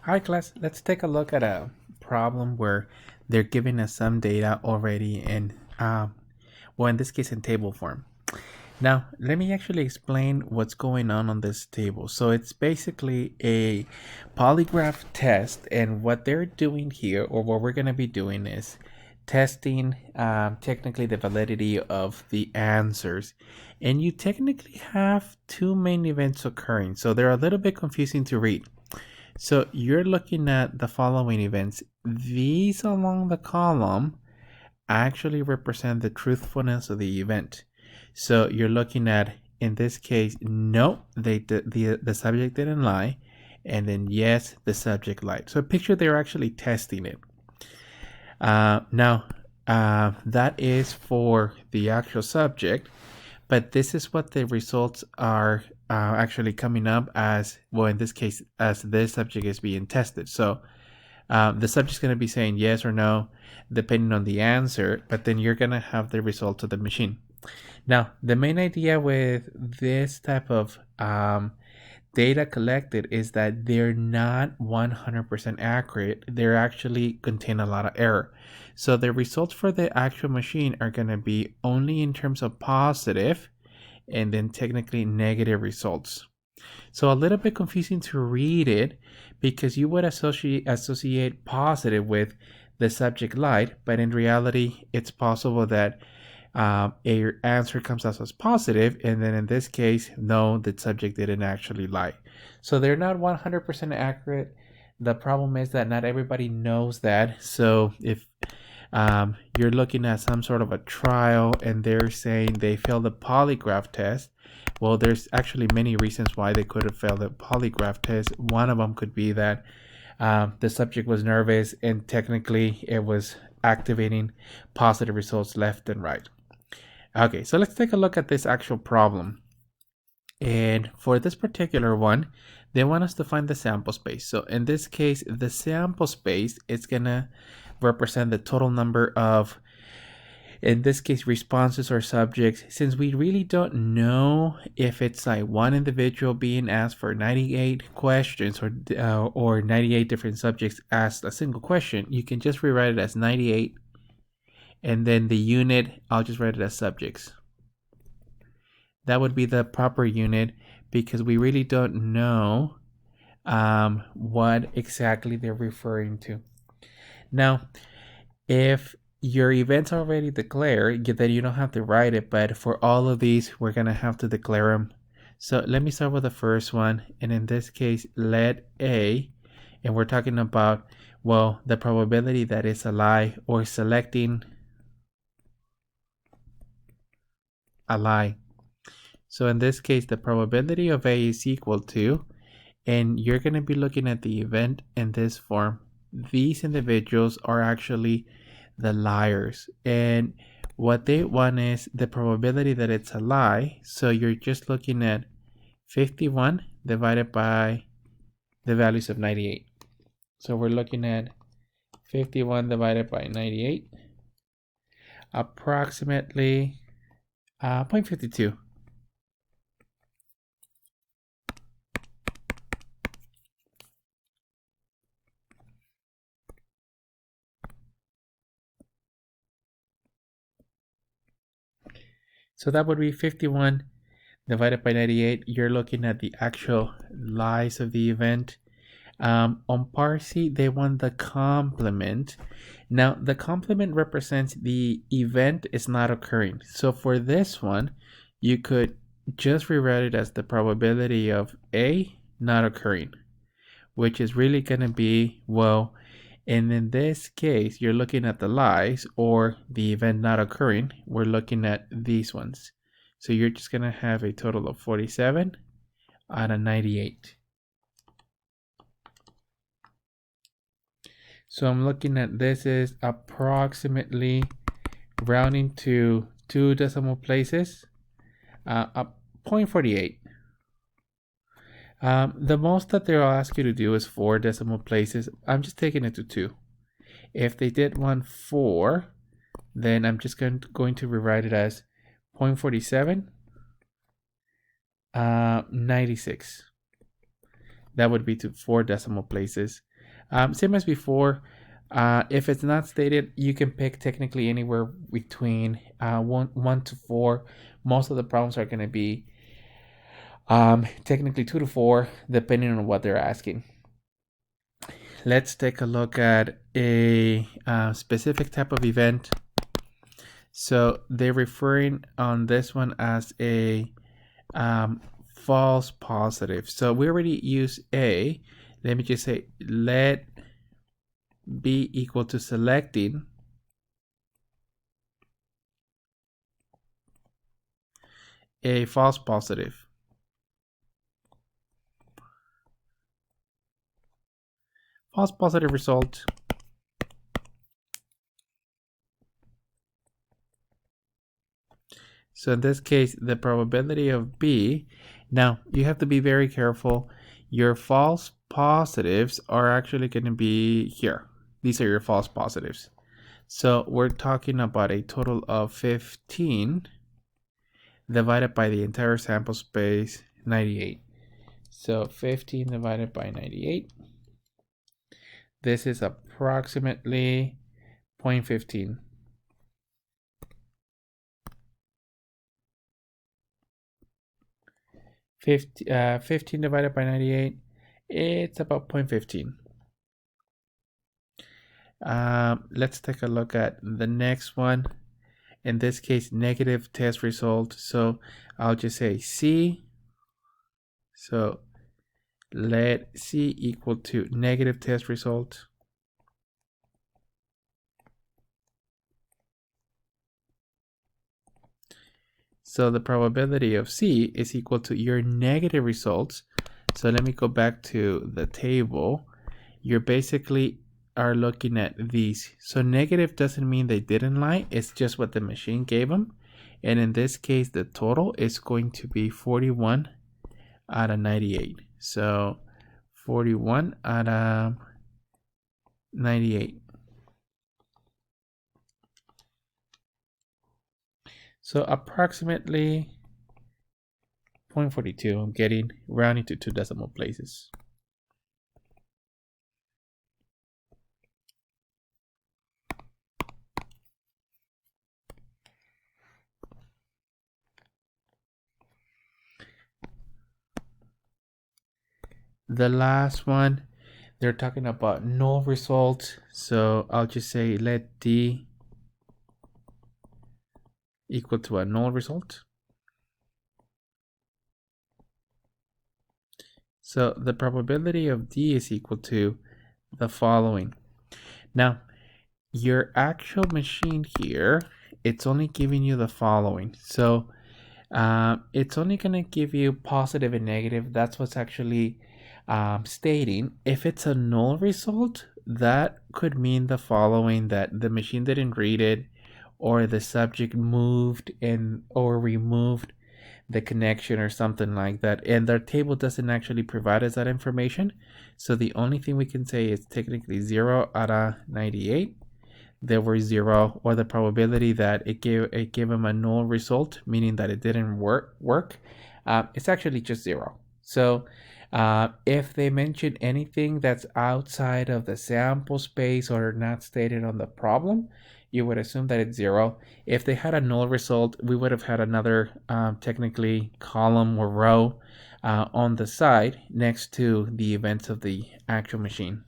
All right, class, let's take a look at a problem where they're giving us some data already in, well, in this case, in table form. Now, let me actually explain what's going on this table. So it's basically a polygraph test, and what they're doing here, or what we're going to be doing, is testing technically the validity of the answers. And you technically have two main events occurring, so they're a little bit confusing to read. So you're looking at the following events. These along the column actually represent the truthfulness of the event. So you're looking at, in this case, no, the subject didn't lie, and then yes, the subject lied. So picture they're actually testing it. Now, that is for the actual subject, but this is what the results are actually coming up as, well, in this case, as this subject is being tested. So the subject's going to be saying yes or no, depending on the answer, but then you're going to have the result of the machine. Now, the main idea with this type of data collected is that they're not 100% accurate. They actually contain a lot of error. So the results for the actual machine are going to be only in terms of positive and then technically negative results. So a little bit confusing to read it because you would associate positive with the subject lied, but in reality, it's possible that a answer comes out as positive, and then in this case, no, the subject didn't actually lie. So they're not 100% accurate. The problem is that not everybody knows that. So if you're looking at some sort of a trial and they're saying they failed the polygraph test, well, there's actually many reasons why they could have failed the polygraph test. One of them could be that the subject was nervous and technically it was activating positive results left and right. Okay, so let's take a look at this actual problem. And for this particular one, they want us to find the sample space. So in this case, the sample space is going to represent the total number of, in this case, responses or subjects. Since we really don't know if it's like one individual being asked for 98 questions or 98 different subjects asked a single question, you can just rewrite it as 98, and then the unit, I'll just write it as subjects. That would be the proper unit because we really don't know what exactly they're referring to. Now, if your event's already declared, then you don't have to write it, but for all of these, we're going to have to declare them. So let me start with the first one, and in this case, let A, and we're talking about, well, the probability that it's a lie or selecting a lie. So in this case, the probability of A is equal to, and you're going to be looking at the event in this form. These individuals are actually the liars, and what they want is the probability that it's a lie. So you're just looking at 51 divided by the values of 98. So we're looking at 51 divided by 98, approximately 0.52. So that would be 51 divided by 98. You're looking at the actual lies of the event. On Parsi, they want the complement. Now, the complement represents the event is not occurring. So for this one, you could just rewrite it as the probability of A not occurring, which is really going to be, well, and in this case, you're looking at the lies or the event not occurring. We're looking at these ones. So you're just going to have a total of 47 out of 98. So I'm looking at this is approximately rounding to 2 decimal places, 0.48. The most that they'll ask you to do is 4 decimal places. I'm just taking it to 2. If they did want 4, then I'm just going to rewrite it as 0.47, 96. That would be to 4 decimal places. Same as before, if it's not stated, you can pick technically anywhere between 1 to 4. Most of the problems are going to be technically 2 to 4, depending on what they're asking. Let's take a look at a specific type of event. So they're referring on this one as a false positive. So we already use A. Let me just say let B equal to selecting a false positive. False positive result. So in this case, the probability of B, now you have to be very careful. Your false positives are actually going to be here. These are your false positives. So we're talking about a total of 15 divided by the entire sample space, 98. So 15 divided by 98. This is approximately 0.15. 15 divided by 98, it's about 0.15. Let's take a look at the next one. In this case, negative test result. So I'll just say C. So let C equal to negative test result. So the probability of C is equal to your negative results. So let me go back to the table. You're basically are looking at these. So negative doesn't mean they didn't lie. It's just what the machine gave them. And in this case, the total is going to be 41 out of 98. So 41 out of 98. So approximately 0.42, I'm getting rounding to 2 decimal places. The last one, they're talking about null result. So I'll just say let D equal to a null result. So the probability of D is equal to the following. Now, your actual machine here, it's only giving you the following. So it's only going to give you positive and negative. That's what's actually stating. If it's a null result, that could mean the following: that the machine didn't read it, or the subject moved or removed the connection or something like that, and their table doesn't actually provide us that information. So the only thing we can say is technically 0 out of 98 there were 0, or the probability that it gave them a null result, meaning that it didn't work, it's actually just 0. So if they mention anything that's outside of the sample space or not stated on the problem, you would assume that it's 0. If they had a null result, we would have had another technically column or row on the side next to the events of the actual machine.